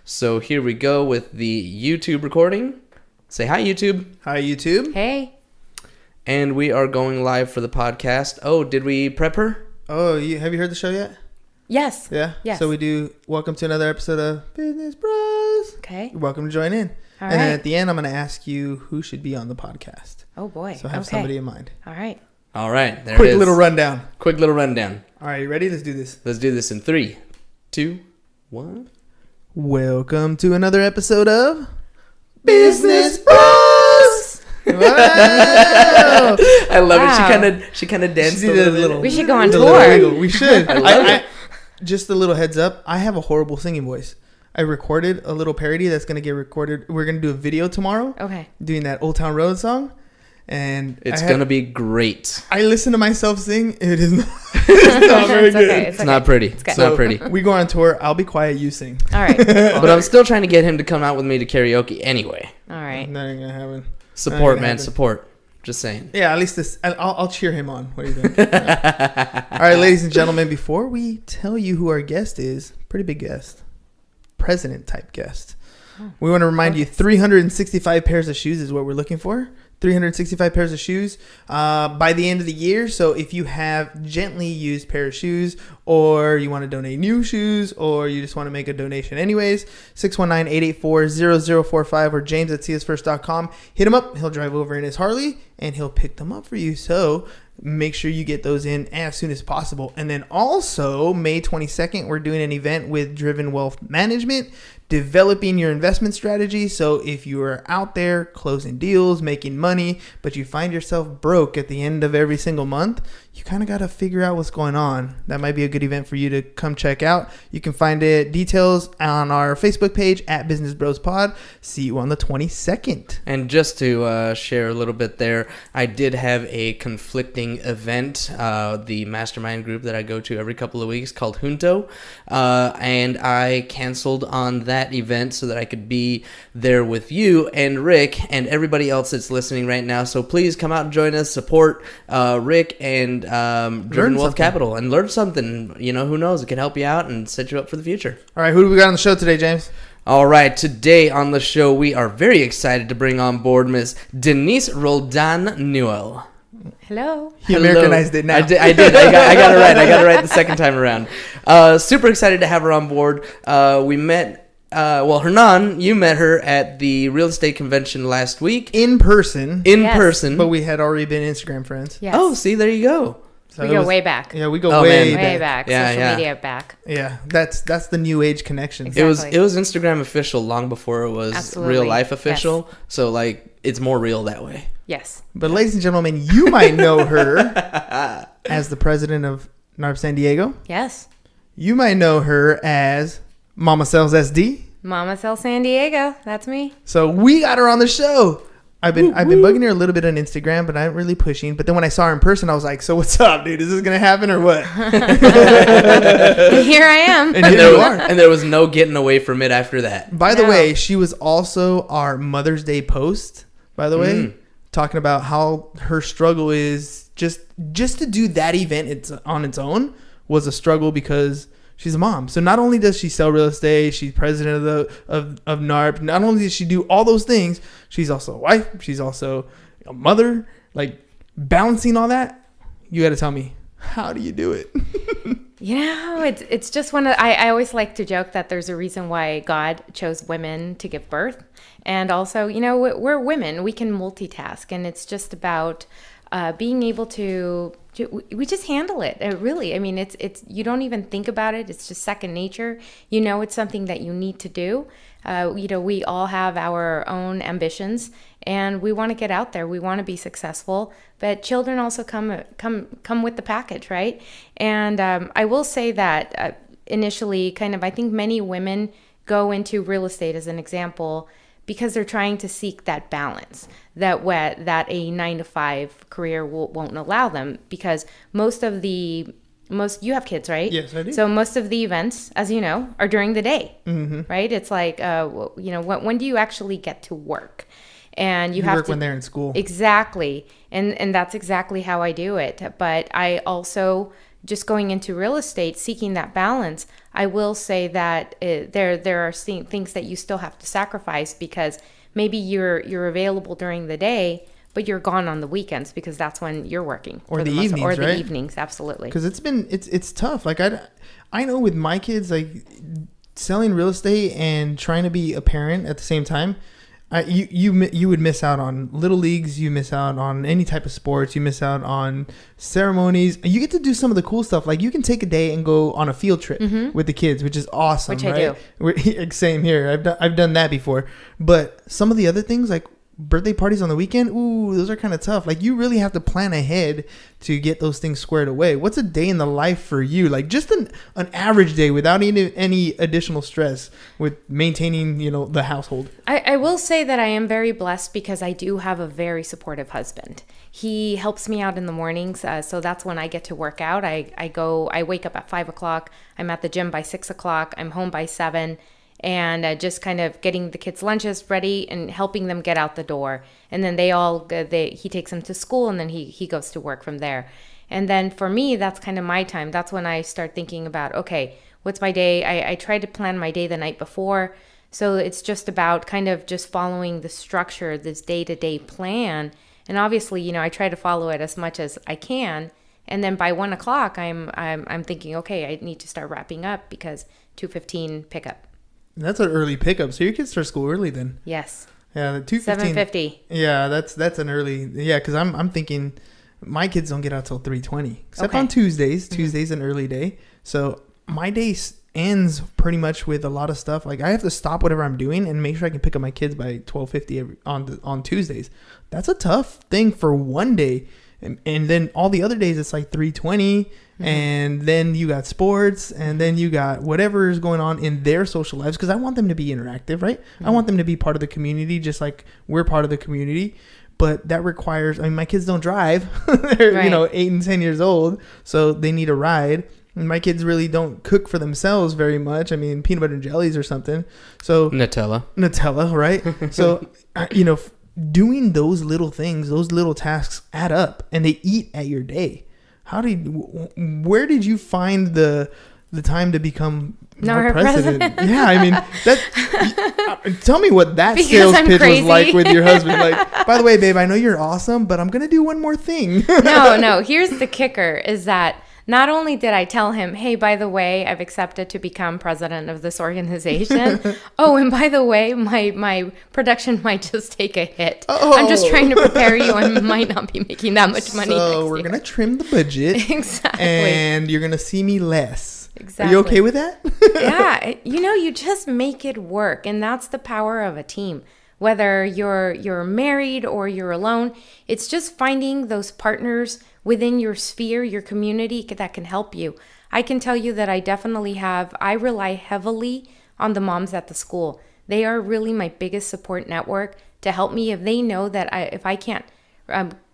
So here we go with the YouTube recording. Say hi, YouTube. Hi, YouTube. Hey. And we are going live for the podcast. Oh, did we prep her? Oh, have you heard the show yet? Yes. Yeah? Yes. So we do welcome to another episode of Business Bros. Okay. You're welcome to join in. All and right. then at the end, I'm going to ask you who should be on the podcast. Oh, boy. So have somebody in mind. All right. All right, there Quick it is. little rundown. Quick little rundown. All right, you ready? Let's do this. Let's do this in 3, 2, 1. Welcome to another episode of Business Bros. Wow. I love Wow. it. She kind of danced She a did little bit. We should go on The little tour. wiggle. We should. I love it. Just a little heads up. I have a horrible singing voice. I recorded a little parody that's going to get recorded. We're going to do a video tomorrow Okay. doing that Old Town Road song. And It's going to be great. I listen to myself sing. It is not, it's not very It's good. okay. It's not pretty. good. It's not pretty. We go on tour. I'll be quiet. You sing. All right. But I'm still trying to get him to come out with me to karaoke anyway. All right. That ain't gonna happen. Support, gonna man. happen. Support. Just saying. Yeah, at least this. I'll cheer him on. What do you think? All right, ladies and gentlemen. Before we tell you who our guest is, pretty big guest, president type guest. We want to remind you, 365 pairs of shoes is what we're looking for. 365 pairs of shoes by the end of the year. So if you have gently used pair of shoes, or you want to donate new shoes, or you just want to make a donation anyways, 619-884-0045 or james@csfirst.com. Hit him up. He'll drive over in his Harley and he'll pick them up for you. So make sure you get those in as soon as possible. And then also May 22nd, we're doing an event with Driven Wealth Management, developing your investment strategy. So if you are out there closing deals, making money, but you find yourself broke at the end of every single month, you kind of got to figure out what's going on. That might be a good event for you to come check out. You can find details on our Facebook page at Business Bros Pod. See you on the 22nd. And just to share a little bit there, I did have a conflicting event, the mastermind group that I go to every couple of weeks called Junto, and I canceled on that event so that I could be there with you and Rick and everybody else that's listening right now. So please come out and join us, support Rick and Driven Wealth Capital, and learn something. You know, who knows? It can help you out and set you up for the future. All right, who do we got on the show today, James? All right, today on the show, we are very excited to bring on board Miss Denisse Roldan Newell. Hello. He Americanized it now. I did. I got it right. I got it right the second time around. Super excited to have her on board. We met. Hernan, you met her at the real estate convention last week. In person. Yes. Person. But we had already been Instagram friends. Yes. Oh, see, there you go. So we it go was- way back. Yeah, we go Oh, way man. Way back. back. Yeah, Social yeah. media back. Yeah, that's the new age connection. Exactly. It was Instagram official long before it was Absolutely. real life official. So like it's more real that way. Yes. But ladies and gentlemen, you might know her as the president of NAHREP San Diego. Yes. You might know her as Mama Sells SD. Mama Sell San Diego. That's me. So we got her on the show. I've been bugging her a little bit on Instagram, but I'm really pushing. But then when I saw her in person, I was like, "So what's up, dude? Is this gonna happen or what?" And here I am. And here you are. And there was no getting away from it after that. By the No. way, she was also our Mother's Day post, by the way, talking about how her struggle is just to do that event on its own was a struggle because she's a mom. So not only does she sell real estate, she's president of NAHREP. Not only does she do all those things, she's also a wife. She's also a mother. Like balancing all that, you got to tell me, how do you do it? You know, it's just one of, I always like to joke that there's a reason why God chose women to give birth. And also, you know, we're women, we can multitask, and it's just about being able to we just handle it. Really, I mean, it's you don't even think about it. It's just second nature. You know, it's something that you need to do. You know, we all have our own ambitions, and we want to get out there. We want to be successful, but children also come with the package, right? And I will say that initially, kind of, I think many women go into real estate as an example because they're trying to seek that balance that a 9-to-5 career won't allow them, because you have kids, right? Yes, I do. So most of the events, as you know, are during the day, right? It's like, you know, when do you actually get to work? And you have work to when they're in school. Exactly. And that's exactly how I do it. But I also just going into real estate, seeking that balance, I will say that there are things that you still have to sacrifice, because maybe you're available during the day, but you're gone on the weekends because that's when you're working. Or the evenings, or the right? evenings, absolutely. Because it's tough. Like I know with my kids, like selling real estate and trying to be a parent at the same time, you would miss out on little leagues. You miss out on any type of sports. You miss out on ceremonies. You get to do some of the cool stuff. Like you can take a day and go on a field trip with the kids, which is awesome. Which right? I do. Same here. I've done that before. But some of the other things, like birthday parties on the weekend, ooh, those are kind of tough. Like you really have to plan ahead to get those things squared away. What's a day in the life for you? Like just an average day without any additional stress with maintaining, the household. I will say that I am very blessed because I do have a very supportive husband. He helps me out in the mornings, so that's when I get to work out. I wake up at 5 o'clock. I'm at the gym by 6 o'clock. I'm home by 7. And just kind of getting the kids' lunches ready and helping them get out the door. And then he takes them to school, and then he goes to work from there. And then for me, that's kind of my time. That's when I start thinking about, okay, what's my day? I try to plan my day the night before. So it's just about kind of just following the structure, this day-to-day plan. And obviously, I try to follow it as much as I can. And then by 1 o'clock, I'm thinking, okay, I need to start wrapping up because 2:15 pickup. That's an early pickup. So your kids start school early then? Yes. Yeah, the 2:15. 7:50. Yeah, that's an early. Yeah, because I'm thinking my kids don't get out till 3:20, except Okay. on Tuesdays. Tuesday's an early day, so my day ends pretty much with a lot of stuff. Like I have to stop whatever I'm doing and make sure I can pick up my kids by 12:50 on Tuesdays. That's a tough thing for one day, and then all the other days it's like 3:20. And then you got sports, and then you got whatever is going on in their social lives, because I want them to be interactive, right? I want them to be part of the community, just like we're part of the community. But that requires, my kids don't drive. They're, Right. 8 and 10 years old, so they need a ride. And my kids really don't cook for themselves very much. Peanut butter and jellies or something. So Nutella, right? So, doing those little things, those little tasks add up, and they eat at your day. Where did you find the time to become NAHREP president? Yeah, tell me what that Because sales I'm pitch crazy. was like with your husband. Like, by the way, babe, I know you're awesome, but I'm going to do one more thing. No. Here's the kicker is that not only did I tell him, hey, by the way, I've accepted to become president of this organization. Oh, and by the way, my production might just take a hit. I'm just trying to prepare you. I might not be making that much money So next we're year. going to trim the budget. Exactly. And you're going to see me less. Exactly. Are you okay with that? Yeah. You just make it work. And that's the power of a team. Whether you're married or you're alone, it's just finding those partners within your sphere, your community that can help you. I can tell you that I rely heavily on the moms at the school. They are really my biggest support network to help me. If they know that if I can't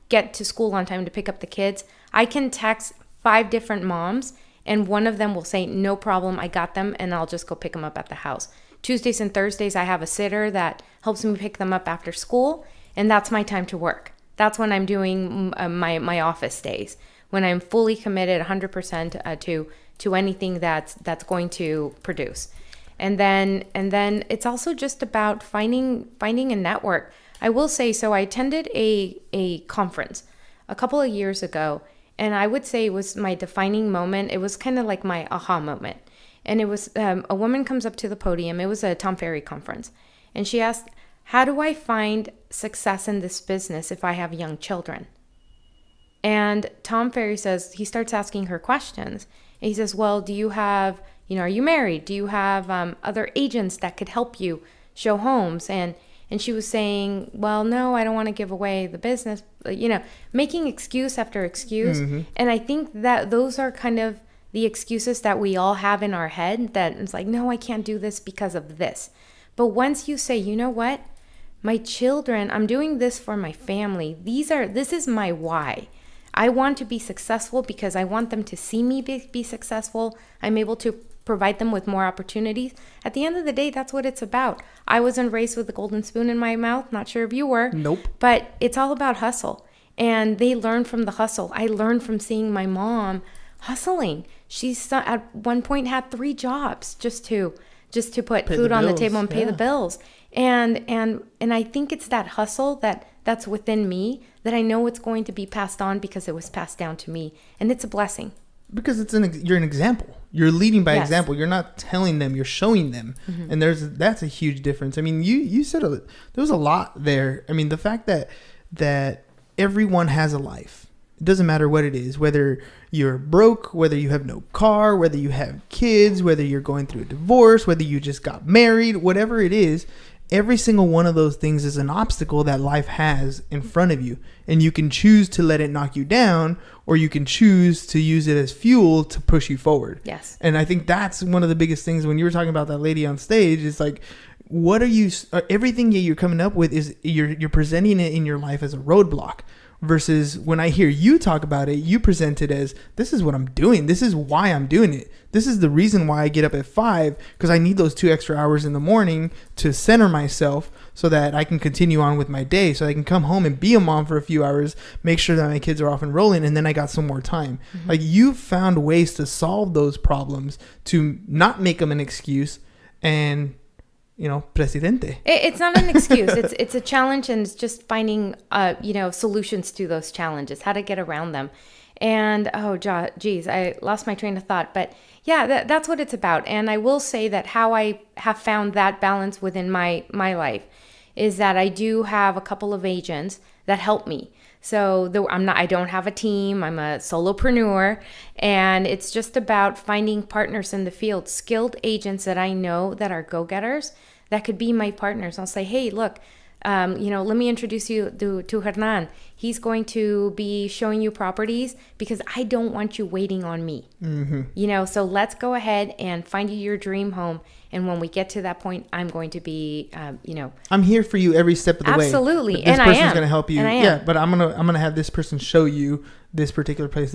get to school on time to pick up the kids, I can text 5 different moms and one of them will say, no problem, I got them, and I'll just go pick them up at the house. Tuesdays and Thursdays, I have a sitter that helps me pick them up after school, and that's my time to work. That's when I'm doing my office days, when I'm fully committed 100% to anything that's going to produce. And then it's also just about finding a network. I will say, so I attended a conference a couple of years ago, and I would say it was my defining moment. It was kind of like my aha moment. And it was a woman comes up to the podium. It was a Tom Ferry conference. And she asked, how do I find success in this business if I have young children? And Tom Ferry says, he starts asking her questions. And he says, well, do you have, are you married? Do you have other agents that could help you show homes? And she was saying, well, no, I don't want to give away the business. Making excuse after excuse. Mm-hmm. And I think that those are kind of the excuses that we all have in our head, that it's like, no, I can't do this because of this. But once you say, you know what, my children, I'm doing this for my family. This is my why. I want to be successful because I want them to see me be successful. I'm able to provide them with more opportunities. At the end of the day, that's what it's about. I wasn't raised with a golden spoon in my mouth. Not sure if you were. Nope. But it's all about hustle. And they learn from the hustle. I learned from seeing my mom hustling. She's at one point had 3 jobs just to put Pay food the on the bills, table and pay the yeah. bills. And I think it's that hustle that's within me that I know it's going to be passed on because it was passed down to me, and it's a blessing. Because you're an example. You're leading by Yes. example. You're not telling them. You're showing them, and that's a huge difference. I mean, you said there was a lot there. I mean, the fact that everyone has a life. It doesn't matter what it is, whether you're broke, whether you have no car, whether you have kids, whether you're going through a divorce, whether you just got married, whatever it is. Every single one of those things is an obstacle that life has in front of you. And you can choose to let it knock you down, or you can choose to use it as fuel to push you forward. Yes. And I think that's one of the biggest things when you were talking about that lady on stage. It's like, what are you, everything that you're coming up with is you're presenting it in your life as a roadblock. Versus when I hear you talk about it, you present it as, this is what I'm doing. This is why I'm doing it. This is the reason why I get up at 5, because I need those 2 extra hours in the morning to center myself so that I can continue on with my day. So I can come home and be a mom for a few hours, make sure that my kids are off and rolling, and then I got some more time. Like, you've found ways to solve those problems, to not make them an excuse, and presidente. It's not an excuse. It's a challenge, and it's just finding solutions to those challenges, how to get around them. And geez, I lost my train of thought. But yeah, that's what it's about. And I will say that how I have found that balance within my life is that I do have a couple of agents that help me. So I don't have a team. I'm a solopreneur, and it's just about finding partners in the field, skilled agents that I know that are go-getters that could be my partners. I'll say, hey, look, let me introduce you to Hernan. He's going to be showing you properties because I don't want you waiting on me. So let's go ahead and find you your dream home. And when we get to that point, I'm going to be, I'm here for you every step of the way. Absolutely. This And I person's am. going to help you. And I am. Yeah, but I'm gonna have this person show you this particular place.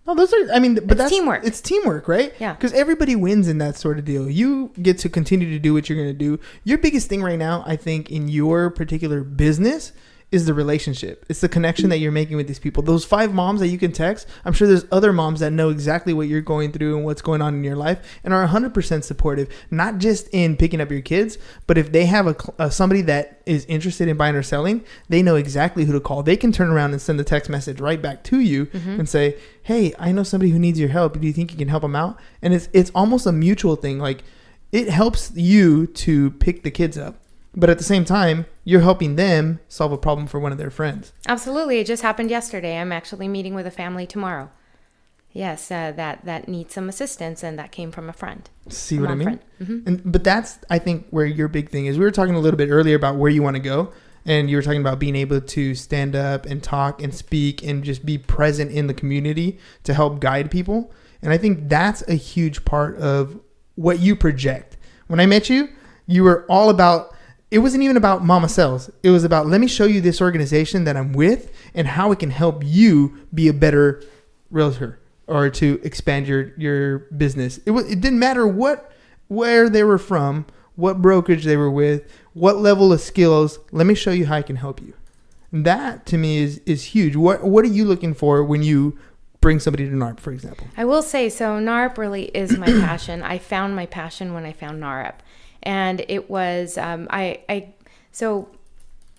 No, those are, but that's teamwork. It's teamwork, right? Yeah. Because everybody wins in that sort of deal. You get to continue to do what you're going to do. Your biggest thing right now, I think, in your particular business is the relationship. It's the connection that you're making with these people. Those 5 moms that you can text, I'm sure there's other moms that know exactly what you're going through and what's going on in your life and are 100% supportive, not just in picking up your kids, but if they have somebody that is interested in buying or selling, they know exactly who to call. They can turn around and send a text message right back to you and say, hey, I know somebody who needs your help. Do you think you can help them out? And it's almost a mutual thing. Like, it helps you to pick the kids up, but at the same time, you're helping them solve a problem for one of their friends. Absolutely. It just happened yesterday. I'm actually meeting with a family tomorrow. Yes, that needs some assistance, and that came from a friend. See what I mean? But that's, I think, where your big thing is. We were talking a little bit earlier about where you want to go, and you were talking about being able to stand up and talk and speak and just be present in the community to help guide people. And I think that's a huge part of what you project. When I met you, you were all about, it wasn't even about Mama Sells. It was about, let me show you this organization that I'm with and how it can help you be a better realtor or to expand your business. It didn't matter where they were from, what brokerage they were with, what level of skills. Let me show you how I can help you. And that to me is huge. What are you looking for when you bring somebody to NAHREP, for example? I will say, so NAHREP really is my passion. I found my passion when I found NAHREP. And it was, so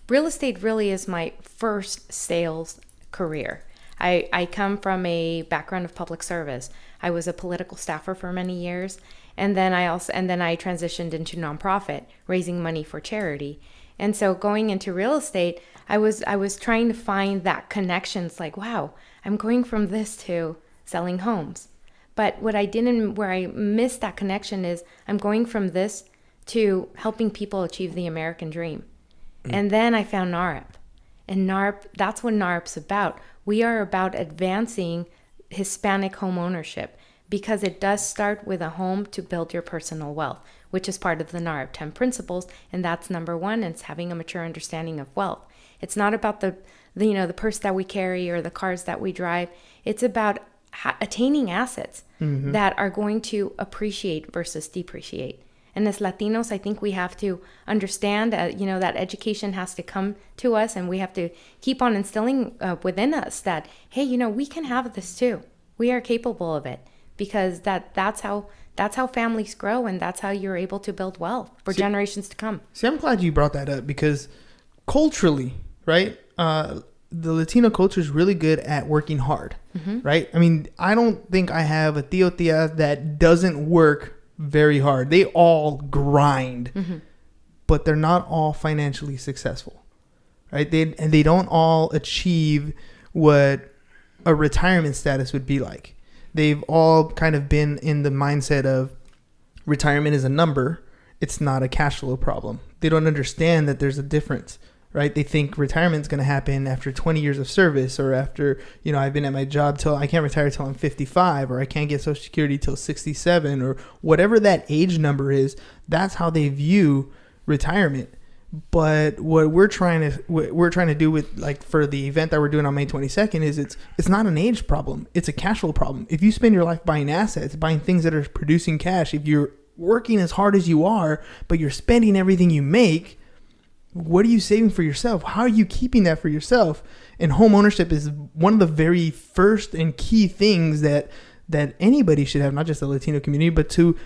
real estate really is my first sales career. I come from a background of public service. I was a political staffer for many years. And then I transitioned into nonprofit, raising money for charity. And so going into real estate, I was trying to find that connection. It's like, wow, I'm going from this to selling homes. But where I missed that connection is I'm going from this to helping people achieve the American dream. And then I found NAHREP. And NAHREP, that's what NAHREP's about. We are about advancing Hispanic home ownership because it does start with a home to build your personal wealth, which is part of the NAHREP 10 principles. And that's number 1, and it's having a mature understanding of wealth. It's not about the purse that we carry or the cars that we drive. It's about attaining assets that are going to appreciate versus depreciate. And as Latinos, I think we have to understand that education has to come to us, and we have to keep on instilling within us that, hey, we can have this too. We are capable of it, because that's how families grow, and that's how you're able to build wealth for generations to come. See, I'm glad you brought that up, because culturally, right? The Latino culture is really good at working hard, right? I mean, I don't think I have a tío tía that doesn't work very hard. They all grind, but they're not all financially successful, right? They don't all achieve what a retirement status would be like. They've all kind of been in the mindset of retirement is a number. It's not a cash flow problem. They don't understand that there's a difference, right? They think retirement is going to happen after 20 years of service, or after, I've been at my job till I can't retire till I'm 55, or I can't get Social Security till 67, or whatever that age number is. That's how they view retirement. But what we're trying to do with, like, for the event that we're doing on May 22nd is it's not an age problem. It's a cash flow problem. If you spend your life buying assets, buying things that are producing cash, if you're working as hard as you are, but you're spending everything you make, what are you saving for yourself? How are you keeping that for yourself? And home ownership is one of the very first and key things that anybody should have, not just the Latino community, but to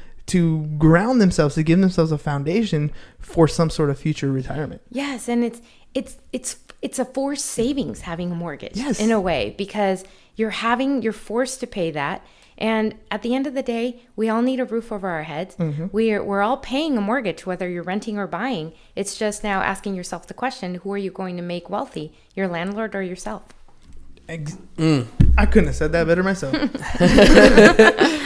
ground themselves, to give themselves a foundation for some sort of future retirement. Yes, and it's a forced savings, having a mortgage. Yes. In a way, because you're forced to pay that. And at the end of the day, we all need a roof over our heads. We're all paying a mortgage, whether you're renting or buying. It's just now asking yourself the question, who are you going to make wealthy, your landlord or yourself? I couldn't have said that better myself.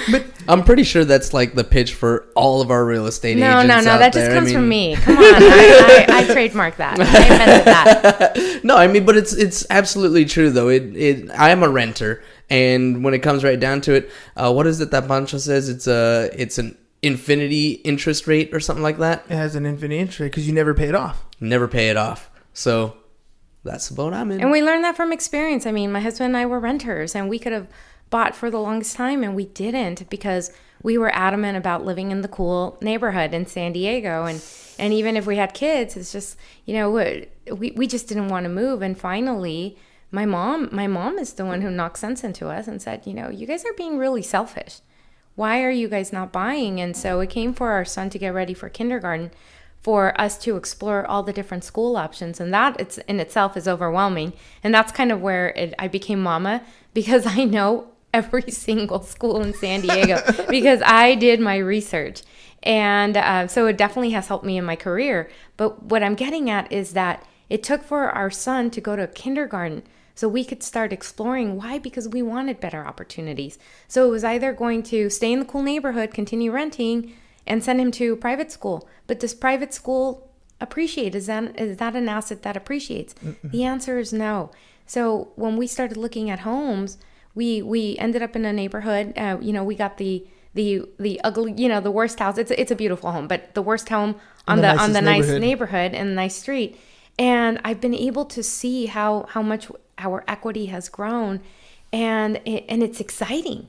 But I'm pretty sure that's like the pitch for all of our real estate agents. No, out that there. just comes from me. Come on, I trademarked that. I invented that. No, I mean, but it's absolutely true though. I am a renter, and when it comes right down to it, what is it that Pancho says? It's an infinity interest rate or something like that. It has an infinite interest rate because you never pay it off. Never pay it off. So that's the boat I'm in. And we learned that from experience. I mean, my husband and I were renters, and we could have bought for the longest time, and we didn't, because we were adamant about living in the cool neighborhood in San Diego. And even if we had kids, it's just, we just didn't want to move. And finally, my mom is the one who knocked sense into us and said, you guys are being really selfish. Why are you guys not buying? And so it came for our son to get ready for kindergarten, for us to explore all the different school options. And that in itself is overwhelming. And that's kind of where I became mama, because I know every single school in San Diego because I did my research. And so it definitely has helped me in my career. But what I'm getting at is that it took for our son to go to kindergarten so we could start exploring. Why? Because we wanted better opportunities. So it was either going to stay in the cool neighborhood, continue renting, and send him to private school. But does private school appreciate? Is that an asset that appreciates? The answer is no. So when we started looking at homes, we ended up in a neighborhood. We got the ugly, the worst house. It's a beautiful home, but the worst home on the nice neighborhood and the nice street. And I've been able to see how much our equity has grown, and it's exciting.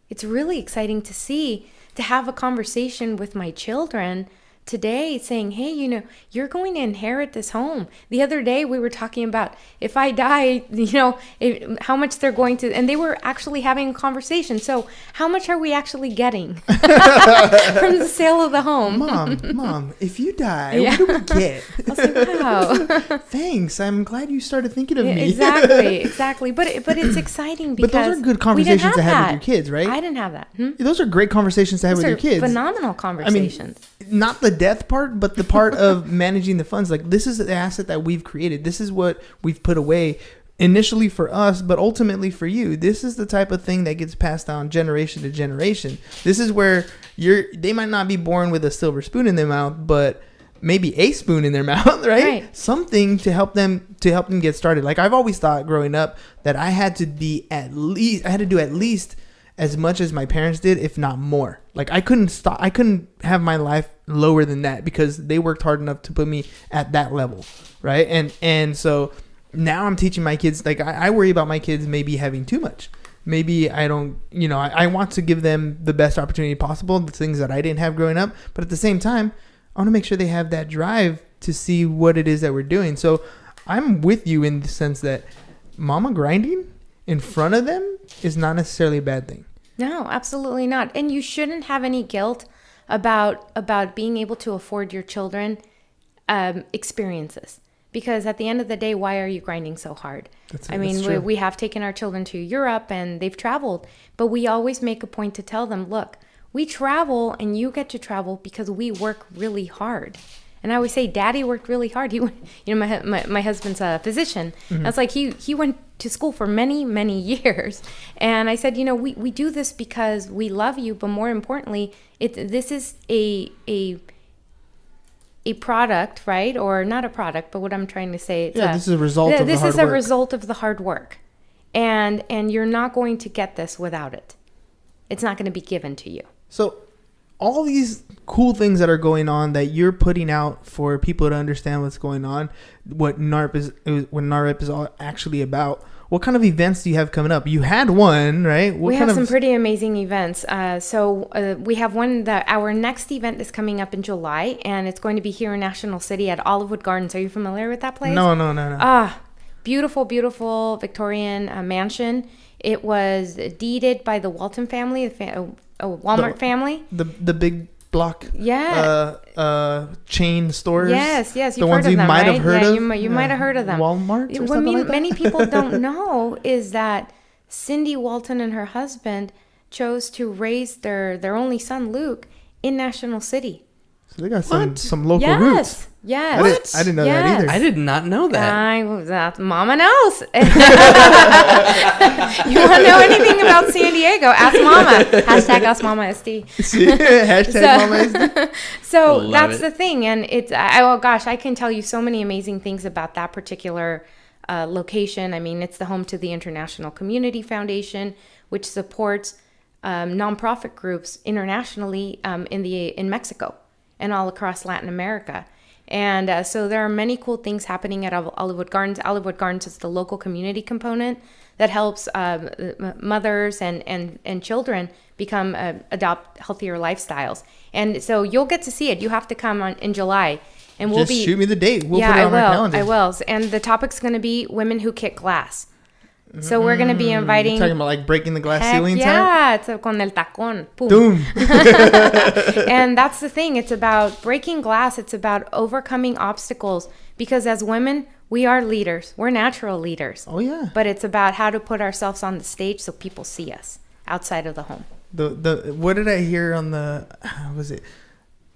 It's really exciting to see, to have a conversation with my children today saying, hey, you're going to inherit this home. The other day we were talking about, if I die, how much they're going to, and they were actually having a conversation. So how much are we actually getting from the sale of the home? Mom, if you die, what do we get? I was like, wow. Thanks. I'm glad you started thinking of me. Exactly. But it's exciting because but those are good conversations to have with your kids, right? I didn't have that. Those are great conversations to have with your kids. Phenomenal conversations. I mean, not the death part, but the part of managing the funds. Like, this is the asset that we've created. This is what we've put away initially for us, but ultimately for you. This is the type of thing that gets passed down generation to generation. This is where they might not be born with a silver spoon in their mouth, but maybe a spoon in their mouth, right? Something to help them get started. Like, I've always thought growing up that I had to do at least as much as my parents did, if not more. Like, I couldn't have my life lower than that because they worked hard enough to put me at that level, right? And so now I'm teaching my kids, like, I worry about my kids maybe having too much. Maybe I don't, I want to give them the best opportunity possible, the things that I didn't have growing up. But at the same time, I want to make sure they have that drive to see what it is that we're doing. So I'm with you in the sense that mama grinding in front of them is not necessarily a bad thing. No, absolutely not. And you shouldn't have any guilt about being able to afford your children experiences. Because at the end of the day, why are you grinding so hard? We have taken our children to Europe and they've traveled, but we always make a point to tell them, look, we travel and you get to travel because we work really hard. And I always say, Daddy worked really hard. He went, my husband's a physician. Mm-hmm. I was like, he went to school for many, many years. And I said, we do this because we love you, but more importantly, this is a product, right? Or not a product, but what I'm trying to say. This is a result of the hard work. This is a result of the hard work. And you're not going to get this without it. It's not going to be given to you. So all these cool things that are going on that you're putting out for people to understand what's going on, what NAHREP is all actually about. What kind of events do you have coming up? You had one, right? We have some pretty amazing events. We have one that our next event is coming up in July, and it's going to be here in National City at Olivewood Gardens. Are you familiar with that place? No. Beautiful, beautiful Victorian mansion. It was deeded by the Walton family, a Walmart family. The big block chain stores. Yes, the you've ones heard of them, might right? have heard of. You might have heard of them. Walmart or something like that? Many people don't know is that Cindy Walton and her husband chose to raise their only son, Luke, in National City. So they got some local roots. Yes. I didn't know that either. I did not know that. Mama knows. You want to know anything about San Diego? Ask Mama. Hashtag Ask Mama SD. Hashtag Mama SD. So that's the thing. And I can tell you so many amazing things about that particular location. I mean, it's the home to the International Community Foundation, which supports nonprofit groups internationally in Mexico and all across Latin America. And so there are many cool things happening at Olivewood Gardens. Olivewood Gardens is the local community component that helps mothers and children adopt healthier lifestyles. And so you'll get to see it. You have to come in July. And we'll Just shoot me the date. We'll put it on our calendar. I will. And the topic's going to be women who kick glass. So we're going to be inviting... You're talking about like breaking the glass ceiling? Yeah, it's con el tacón. Pum. Boom. And that's the thing. It's about breaking glass. It's about overcoming obstacles. Because as women, we are leaders. We're natural leaders. Oh, yeah. But it's about how to put ourselves on the stage so people see us outside of the home. What did I hear on the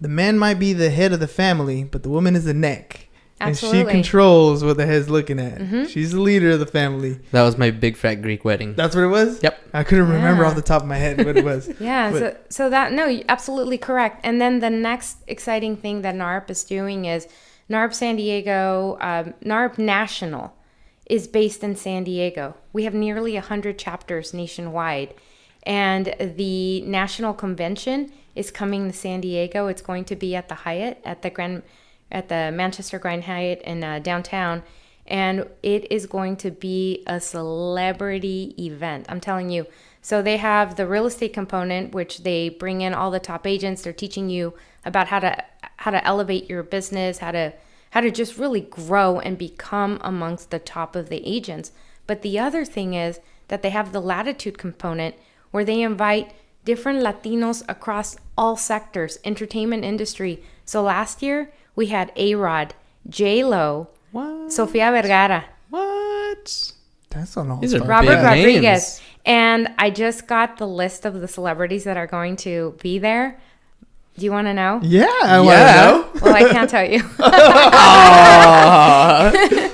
man might be the head of the family, but the woman is the neck. Absolutely. And she controls what the head's looking at. Mm-hmm. She's the leader of the family. That was my big fat Greek wedding. That's what it was? Yep. I couldn't remember off the top of my head what it was. So that, no, absolutely correct. And then the next exciting thing that NAHREP is doing is NAHREP San Diego, NAHREP National is based in San Diego. We have nearly 100 chapters nationwide. And the national convention is coming to San Diego. It's going to be at the Hyatt, at the Manchester Grand Hyatt in downtown, and it is going to be a celebrity event. I'm telling you. So they have the real estate component, which they bring in all the top agents. They're teaching you about how to elevate your business, how to just really grow and become amongst the top of the agents. But the other thing is that they have the latitude component, where they invite different Latinos across all sectors, entertainment industry. So last year, we had A-Rod, J-Lo, Sofia Vergara. What? That's on all. These are Robert big Rodriguez. names. And I just got the list of the celebrities that are going to be there. Do you want to know? Yeah, I want to know. Well, I can't tell you.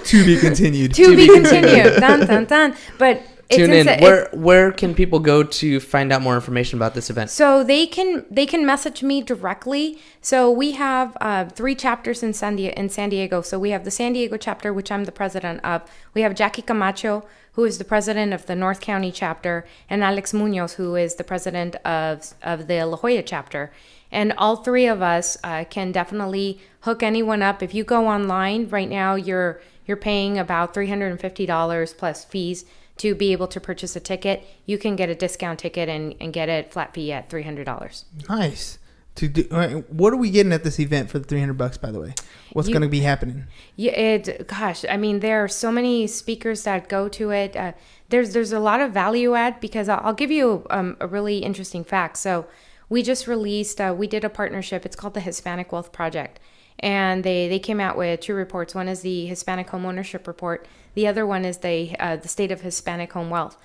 To be continued. To be continued. Dun, dun, dun. But tune in. Where can people go to find out more information about this event? So they can message me directly. So we have 3 chapters in San Diego. So we have the San Diego chapter, which I'm the president of. We have Jackie Camacho, who is the president of the North County chapter, and Alex Munoz, who is the president of the La Jolla chapter. And all 3 of us can definitely hook anyone up. If you go online right now, you're paying about $350 plus fees to be able to purchase a ticket. You can get a discount ticket and get a flat fee at $300. Nice. to do. What are we getting at this event for the $300? By the way, what's going to be happening? Yeah, I mean, there are so many speakers that go to it. There's a lot of value add, because I'll give you a really interesting fact. So we just released, we did a partnership. It's called the Hispanic Wealth Project. And they came out with 2 reports. One is the Hispanic Homeownership Report. The other one is the State of Hispanic Home Wealth.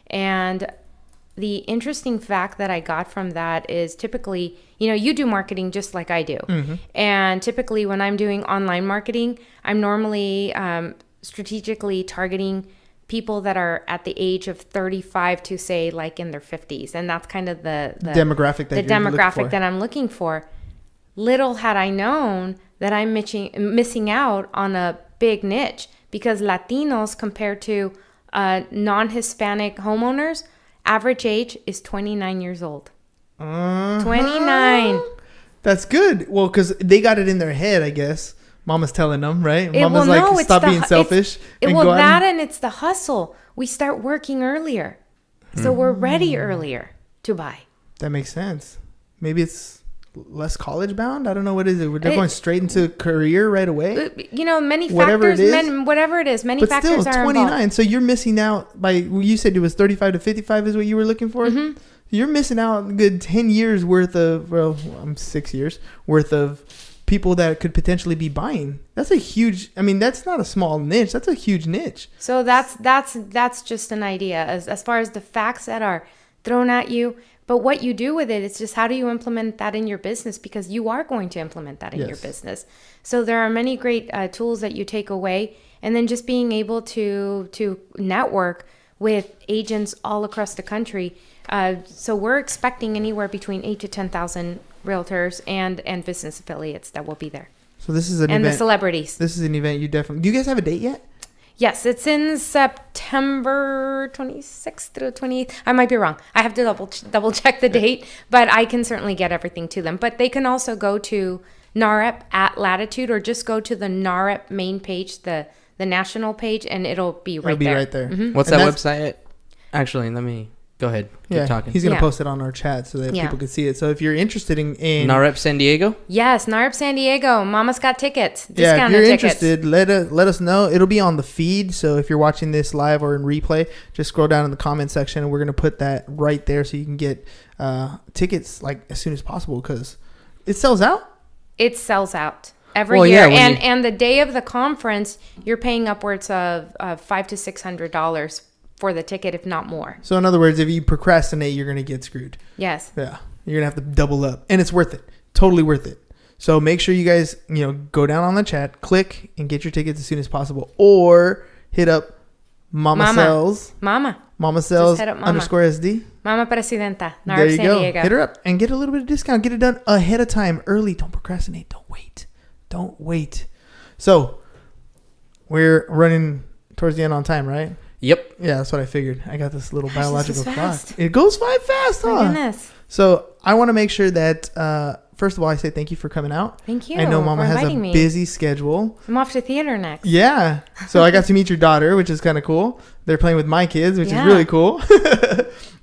And the interesting fact that I got from that is, typically, you do marketing just like I do. Mm-hmm. And typically when I'm doing online marketing, I'm normally strategically targeting people that are at the age of 35 to, say, like in their 50s. And that's kind of the demographic that I'm looking for. Little had I known that I'm missing out on a big niche, because Latinos, compared to non-Hispanic homeowners, average age is 29 years old. 29. That's good. Well, because they got it in their head, I guess. Mama's telling them, right? Mama's stop being selfish. And it's the hustle. We start working earlier. So we're ready earlier to buy. That makes sense. Maybe it's less college bound. I don't know, what is it? They're going straight into career right away. Many factors. Whatever it is, many factors are involved. But still, 29. So you're missing out by. You said it was 35 to 55 is what you were looking for. Mm-hmm. You're missing out a good 10 years worth of. Well, I'm 6 years worth of people that could potentially be buying. That's a huge. I mean, that's not a small niche. That's a huge niche. So that's just an idea as far as the facts that are thrown at you. But what you do with it, it's just how do you implement that in your business, because you are going to implement that in your business. So there are many great tools that you take away, and then just being able to network with agents all across the country. So we're expecting anywhere between 8,000 to 10,000 realtors and business affiliates that will be there. So this is an event. And the celebrities. This is an event you definitely. Do you guys have a date yet? Yes, it's in September 26th through 28th. I might be wrong. I have to double check the date, but I can certainly get everything to them. But they can also go to NAHREP at Latitude, or just go to the NAHREP main page, the national page, and it'll be right there. Mm-hmm. What's that website? Actually, let me go ahead. Keep talking. He's going to post it on our chat so that people can see it. So if you're interested in NAHREP San Diego? Yes, NAHREP San Diego. Mama's got tickets. Discounted if you're interested, let us know. It'll be on the feed. So if you're watching this live or in replay, just scroll down in the comment section, and we're going to put that right there so you can get tickets like as soon as possible, because it sells out. It sells out every year. And the day of the conference, you're paying upwards of $500 to $600 for the ticket, if not more. So in other words, if you procrastinate, you're going to get screwed. Yes. Yeah. You're going to have to double up, and it's worth it. Totally worth it. So make sure you guys, go down on the chat, click, and get your tickets as soon as possible, or hit up Mama Sells. Mama Sells _SD. Mama Presidenta. There you go. Hit her up and get a little bit of discount. Get it done ahead of time, early. Don't procrastinate. Don't wait. So we're running towards the end on time, right? Yep. Yeah, that's what I figured. I got this little biological clock. It goes by fast, huh? My goodness. So I want to make sure that, first of all, I say thank you for coming out. Thank you. I know Mama has a busy schedule. I'm off to theater next. Yeah. So I got to meet your daughter, which is kind of cool. They're playing with my kids, which is really cool.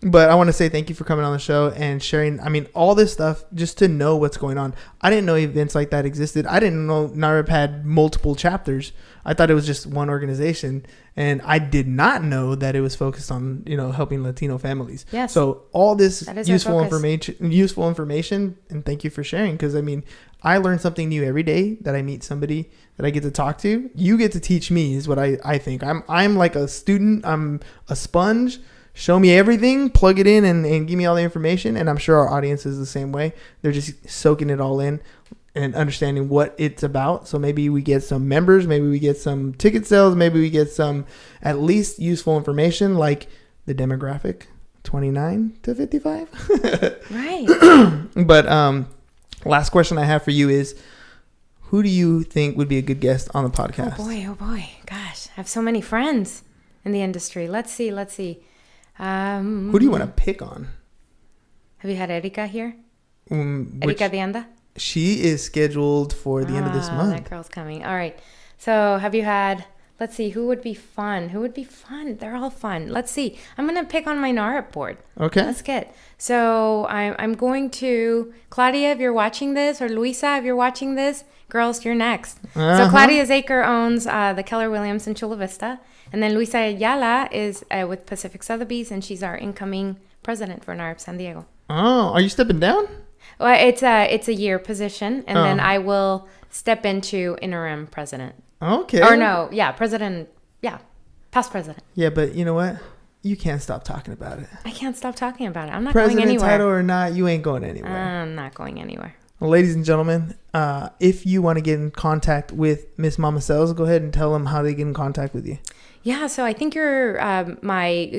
But I want to say thank you for coming on the show and sharing, all this stuff just to know what's going on. I didn't know events like that existed. I didn't know NAHREP had multiple chapters. I thought it was just one organization. And I did not know that it was focused on, helping Latino families. Yes. So all this useful information, and thank you for sharing, because I learn something new every day that I meet somebody that I get to talk to. You get to teach me is what I think. I'm like a student. I'm a sponge. Show me everything, plug it in, and give me all the information. And I'm sure our audience is the same way. They're just soaking it all in and understanding what it's about. So maybe we get some members, maybe we get some ticket sales, maybe we get some at least useful information like the demographic 29 to 55. Right. But last question I have for you is, who do you think would be a good guest on the podcast? Oh boy. Gosh, I have so many friends in the industry. Let's see. Who do you want to pick on? Have you had Erika here? Erika Dianda? She is scheduled for the end of this month. That girl's coming. All right. So have you had Let's see, who would be fun? Who would be fun? They're all fun. Let's see. I'm going to pick on my NAHREP board. Okay. Let's get. So I'm going to, Claudia, if you're watching this, or Luisa, if you're watching this, girls, you're next. So Claudia Zaker owns the Keller Williams in Chula Vista. And then Luisa Ayala is with Pacific Sotheby's, and she's our incoming president for NAHREP San Diego. Oh, are you stepping down? Well, it's a year position, and then I will step into interim president. Okay. Or no, yeah, president, yeah, past president. Yeah, but you know what? You can't stop talking about it. I can't stop talking about it. I'm not President going anywhere. title or not, you ain't going anywhere. I'm not going anywhere. Well, ladies and gentlemen, if you want to get in contact with Miss Mama Cells, go ahead and tell them how they get in contact with you. Yeah, so I think you're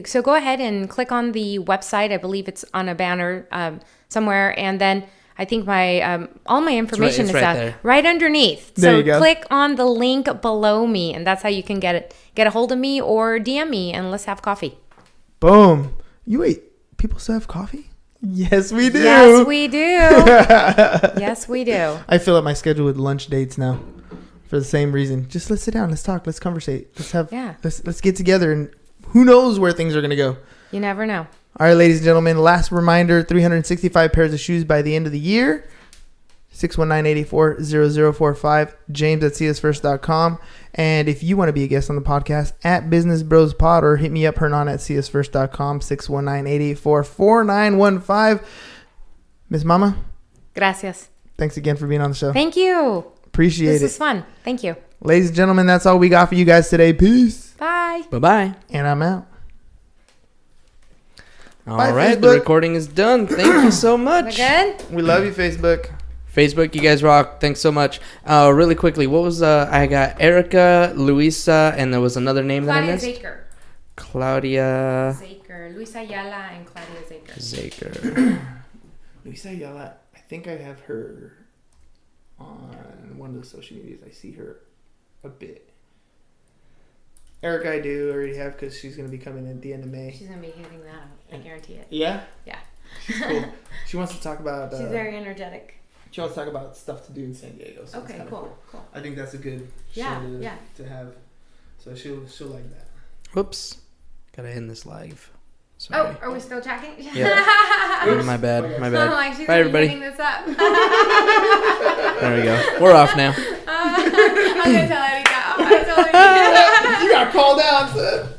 so go ahead and click on the website. I believe it's on a banner somewhere, and then I think my all my information it's is right out there. right underneath. There So you go. click on the link below me, and that's how you can get a hold of me or DM me, and let's have coffee. Boom. You wait, people still have coffee? Yes, we do. Yes, we do. Yes, we do. I fill up my schedule with lunch dates now for the same reason. Just let's sit down, let's talk, let's conversate. Let's get together, and who knows where things are going to go. You never know. All right, ladies and gentlemen, last reminder, 365 pairs of shoes by the end of the year. 619-884-0045, James at csfirst.com. And if you want to be a guest on the podcast, at Business Bros Pod, or hit me up, Hernan at csfirst.com, 619-884-4915. Miss Mama, Gracias. thanks again for being on the show. Thank you. Appreciate This it. was fun. Thank you. Ladies and gentlemen, that's all we got for you guys today. Peace. Bye. Bye-bye. And I'm out. All Bye, right, Facebook. the recording is done. Thank you so much. We're good? We love you, Facebook. Facebook, you guys rock. Thanks so much. Really quickly, what was I got Erica, Luisa, and there was another name that I Claudia missed. Zaker. Claudia Zaker. Luisa Ayala and Claudia Zaker. Zaker. Luisa Ayala, I think I have her on one of the social medias. I see her a bit. Erica, I do already have, because she's going to be coming at the end of May. She's going to be hitting that up. I guarantee it. Yeah? Yeah. She's cool. She wants to talk about... She's very energetic. She wants to talk about stuff to do in San Diego. So Okay, it's cool. I think that's a good show to have. So she'll like that. Whoops. Gotta end this live. Sorry. Oh, are we still chatting? Yeah. My bad. My I'm bad. like, she's Bye, everybody. hitting this up. There we go. We're off now. I'm going to tell Erika. You got called out, son.